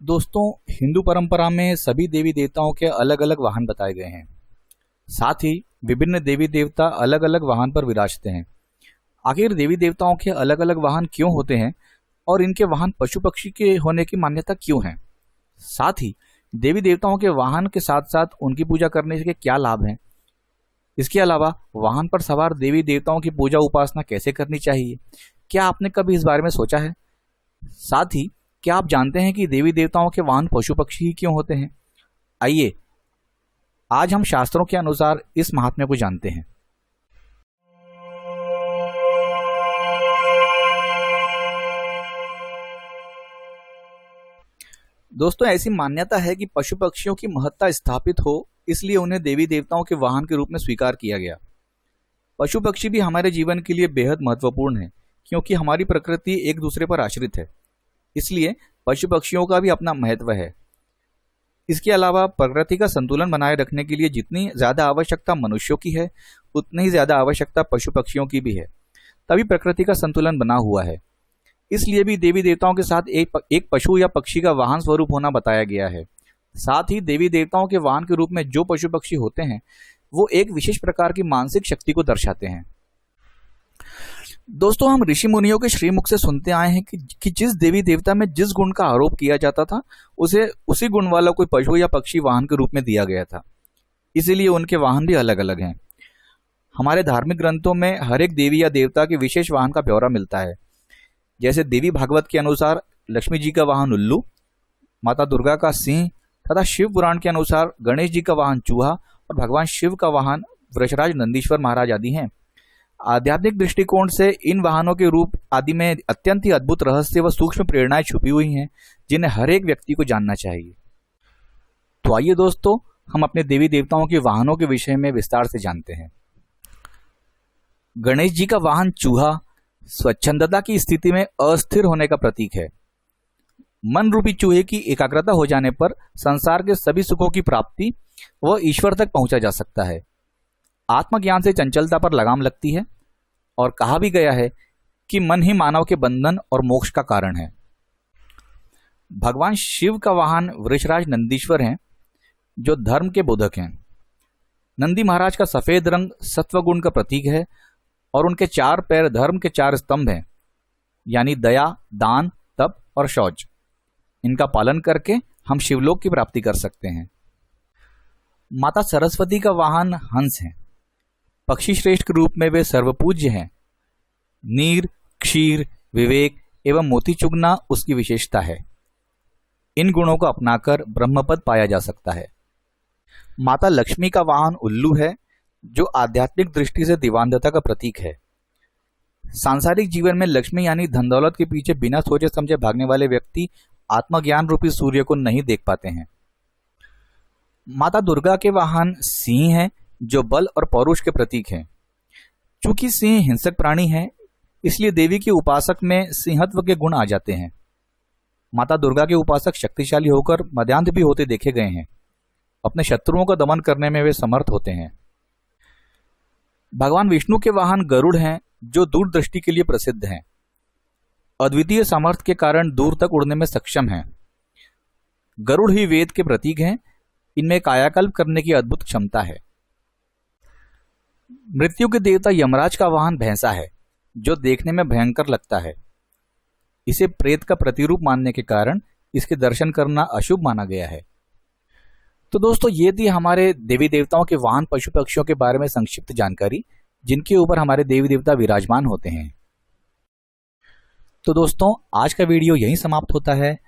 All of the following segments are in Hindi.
दोस्तों, हिंदू परंपरा में सभी देवी देवताओं के अलग अलग वाहन बताए गए हैं। साथ ही विभिन्न देवी देवता अलग अलग वाहन पर विराजते हैं। आखिर देवी देवताओं के अलग अलग वाहन क्यों होते हैं और इनके वाहन पशु पक्षी के होने की मान्यता क्यों है? साथ ही देवी देवताओं के वाहन के साथ साथ उनकी पूजा करने के क्या लाभ हैं? इसके अलावा वाहन पर सवार देवी देवताओं की पूजा उपासना कैसे करनी चाहिए? क्या आपने कभी इस बारे में सोचा है? साथ ही क्या आप जानते हैं कि देवी देवताओं के वाहन पशु पक्षी ही क्यों होते हैं? आइए आज हम शास्त्रों के अनुसार इस महात्म्य को जानते हैं। दोस्तों, ऐसी मान्यता है कि पशु पक्षियों की महत्ता स्थापित हो, इसलिए उन्हें देवी देवताओं के वाहन के रूप में स्वीकार किया गया। पशु पक्षी भी हमारे जीवन के लिए बेहद महत्वपूर्ण है, क्योंकि हमारी प्रकृति एक दूसरे पर आश्रित है। इसलिए पशु पक्षियों का भी अपना महत्व है। इसके अलावा प्रकृति का संतुलन बनाए रखने के लिए जितनी ज्यादा आवश्यकता मनुष्यों की है, उतनी ही ज्यादा आवश्यकता पशु पक्षियों की भी है। तभी प्रकृति का संतुलन बना हुआ है। इसलिए भी देवी देवताओं के साथ एक पशु या पक्षी का वाहन स्वरूप होना बताया गया है। साथ ही देवी देवताओं के वाहन के रूप में जो पशु पक्षी होते हैं, वो एक विशेष प्रकार की मानसिक शक्ति को दर्शाते हैं। दोस्तों, हम ऋषि मुनियों के श्रीमुख से सुनते आए हैं कि जिस देवी देवता में जिस गुण का आरोप किया जाता था, उसे उसी गुण वाला कोई पशु या पक्षी वाहन के रूप में दिया गया था। इसीलिए उनके वाहन भी अलग अलग हैं। हमारे धार्मिक ग्रंथों में हर एक देवी या देवता के विशेष वाहन का ब्यौरा मिलता है। जैसे देवी भागवत के अनुसार लक्ष्मी जी का वाहन उल्लू, माता दुर्गा का सिंह तथा शिव पुराण के अनुसार गणेश जी का वाहन चूहा और भगवान शिव का वाहन वृषराज नंदीश्वर महाराज आदि हैं। आध्यात्मिक दृष्टिकोण से इन वाहनों के रूप आदि में अत्यंत ही अद्भुत रहस्य व सूक्ष्म प्रेरणाएं छुपी हुई हैं, जिन्हें हर एक व्यक्ति को जानना चाहिए। तो आइए दोस्तों, हम अपने देवी देवताओं के वाहनों के विषय में विस्तार से जानते हैं। गणेश जी का वाहन चूहा स्वच्छंदता की स्थिति में अस्थिर होने का प्रतीक है। मन रूपी चूहे की एकाग्रता हो जाने पर संसार के सभी सुखों की प्राप्ति व ईश्वर तक पहुंचा जा सकता है। आत्मज्ञान से चंचलता पर लगाम लगती है और कहा भी गया है कि मन ही मानव के बंधन और मोक्ष का कारण है। भगवान शिव का वाहन वृषराज नंदीश्वर हैं, जो धर्म के बोधक हैं। नंदी महाराज का सफेद रंग सत्वगुण का प्रतीक है और उनके 4 पैर धर्म के 4 स्तंभ हैं, यानी दया, दान, तप और शौच। इनका पालन करके हम शिवलोक की प्राप्ति कर सकते हैं। माता सरस्वती का वाहन हंस है। पक्षी श्रेष्ठ के रूप में वे सर्वपूज्य हैं। नीर, क्षीर, विवेक एवं मोती चुगना उसकी विशेषता है। इन गुणों को अपनाकर ब्रह्मपद पाया जा सकता है। माता लक्ष्मी का वाहन उल्लू है, जो आध्यात्मिक दृष्टि से दिवानदता का प्रतीक है। सांसारिक जीवन में लक्ष्मी यानी धन दौलत के पीछे बिना सोचे समझे भागने वाले व्यक्ति आत्मज्ञान रूपी सूर्य को नहीं देख पाते हैं। माता दुर्गा के वाहन सिंह है, जो बल और पौरुष के प्रतीक हैं। चूंकि सिंह हिंसक प्राणी है, इसलिए देवी के उपासक में सिंहत्व के गुण आ जाते हैं। माता दुर्गा के उपासक शक्तिशाली होकर मध्यांध भी होते देखे गए हैं। अपने शत्रुओं का दमन करने में वे समर्थ होते हैं। भगवान विष्णु के वाहन गरुड़ हैं, जो दूरदृष्टि के लिए प्रसिद्ध हैं। अद्वितीय सामर्थ्य के कारण दूर तक उड़ने में सक्षम हैं। गरुड़ ही वेद के प्रतीक हैं। इनमें कायाकल्प करने की अद्भुत क्षमता है। मृत्यु के देवता यमराज का वाहन भैंसा है, जो देखने में भयंकर लगता है। इसे प्रेत का प्रतिरूप मानने के कारण इसके दर्शन करना अशुभ माना गया है। तो दोस्तों, ये थी हमारे देवी देवताओं के वाहन पशु पक्षियों के बारे में संक्षिप्त जानकारी, जिनके ऊपर हमारे देवी देवता विराजमान होते हैं। तो दोस्तों, आज का वीडियो यहीं समाप्त होता है।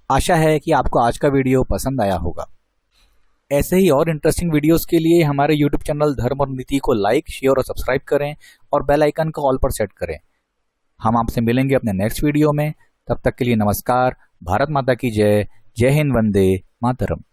आशा है कि आपको आज का वीडियो पसंद आया होगा। ऐसे ही और इंटरेस्टिंग वीडियोस के लिए हमारे YouTube चैनल धर्म और नीति को लाइक, शेयर और सब्सक्राइब करें और बेल आइकन को ऑल पर सेट करें। हम आपसे मिलेंगे अपने नेक्स्ट वीडियो में। तब तक के लिए नमस्कार। भारत माता की जय। जय हिंद। वंदे मातरम।